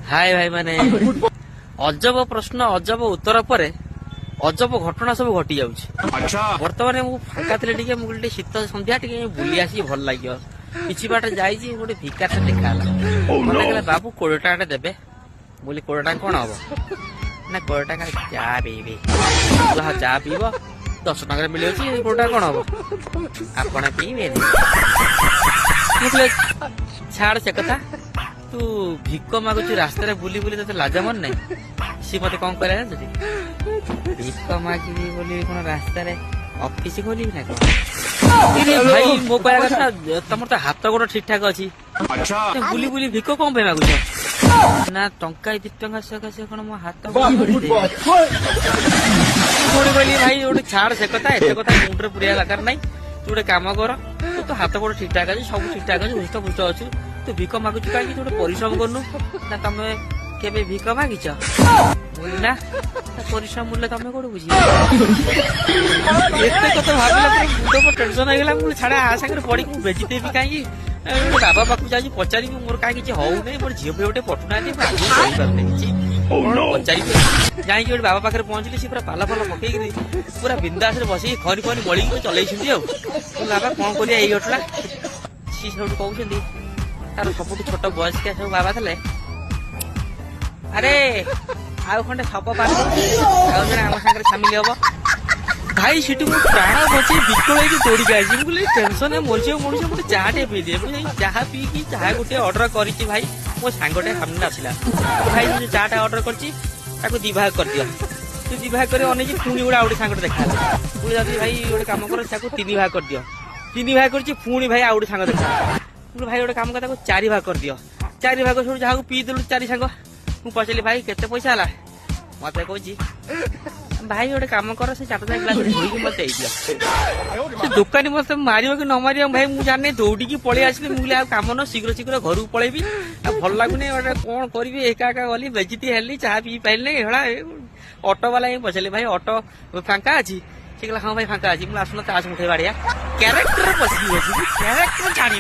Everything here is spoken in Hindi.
हाय भाई माने अजब प्रश्न अजब उत्तर पर अजब घटना सब घटी जाउछि। बर्तमान मु फाका थिले टिके मु गोटे शीत संध्या टिके बुली आसी भल लागियो किछि बाट जाईछि गोटे भिकार से देखाला मते कहला बाबू 20 टाका देबे बोली 20 टाका कोन हबो ना 20 टाका चा पीबे ला चा पीबो 10 टाका मिले छी 20 टाका कोन हबो आपण पीबे छाड़ से कथा तू भिक मागुची रास्ता बुली बुली तो लाज मन नहीं सी मत कौन करे भिक मागी बोली कौन रास्ता ऑफिस खोली ना भाई मो कहया कथा तमर तो हाथ गोड़ ठीक ठाक अच्छी बुली बुली भिक कौन पे मागुच ना टंका 2 टंका से कौन मो हाथ बोली भाई गोटे छाड़ से कथा एत कथा मुंडे पुरिया दरकार नहीं तू गोटे काम कर तो हाथ गोड़ ठीक ठाक अच्छे सब ठीक ठाक अच्छे हुष्ट पुष्ट अच्छु तू भिक मागुच कहीं तू परिश्रम करनु ना तुम केबे भिक मागिच ना परिश्रम मूल्य तुम कौन बुझी एत कथा भाविला मुंड पर टेंशन होगा मुझे छाड़ा आ सागर पड़ी बेचीदेवी कहीं बाबा पाक जाऊँ पचारि मोर कहीं किसी हौ नहीं मोर झील गोटे पठुना पचारि जाकि गोटे बाबा पाखे पहुंचली सी पूरा पाला पाला पकई पूरा बिंदास बस खरी खरी बड़ी चलई बाबा कौन करिया यही घटना सी सब कहते तार सब छोट बयस्क सब बाबा थे अरे आउ खंडे सब पास जन आम सागर सामिल हम भाई सीटू प्राण बचे विकल दौड़ी आई बोले टेंशन मरीज मनुष्य गोटे चाटे पी दिए चाह पी चाह गोटे ऑर्डर कर भाई मो सांगटे सामने आसला भाई जो चाटा ऑर्डर कर दी भाग कर दिया तू दी भाग कर अनेक पुणी गुड़ा गोटे सांगटे देखा पुणी भाई गोटे कम कर 3 भाग कर दियो 3 भाग कर पुणी भाई आउ गोटे सांग देखा भाई गोटे कम कर 4 भाग कर दियो 4 भाग सब जहाँ पी देलु 4 सांग मु पचारि भाई केते पैसा है मत कह भाई गोटे कम कर से 4 ग्लास धोई मत दुकानी मत मार कि न मार भाई मुझे जाने दौड़ी पलि आसली मुझे कम न शीघ्र शीघ्र घर को पलैबी भल लगुनि कौन करी एका एका गली बेजिती हेली चाह पी पारे हड़ा ऑटो वाला पचारे भाई ऑटो फांका अच्छी से कहला हाँ भाई फांका अच्छी मुझे आसन ताश मुठे बाड़िया क्यारेक्टर पशि क्यारेक्टर जानी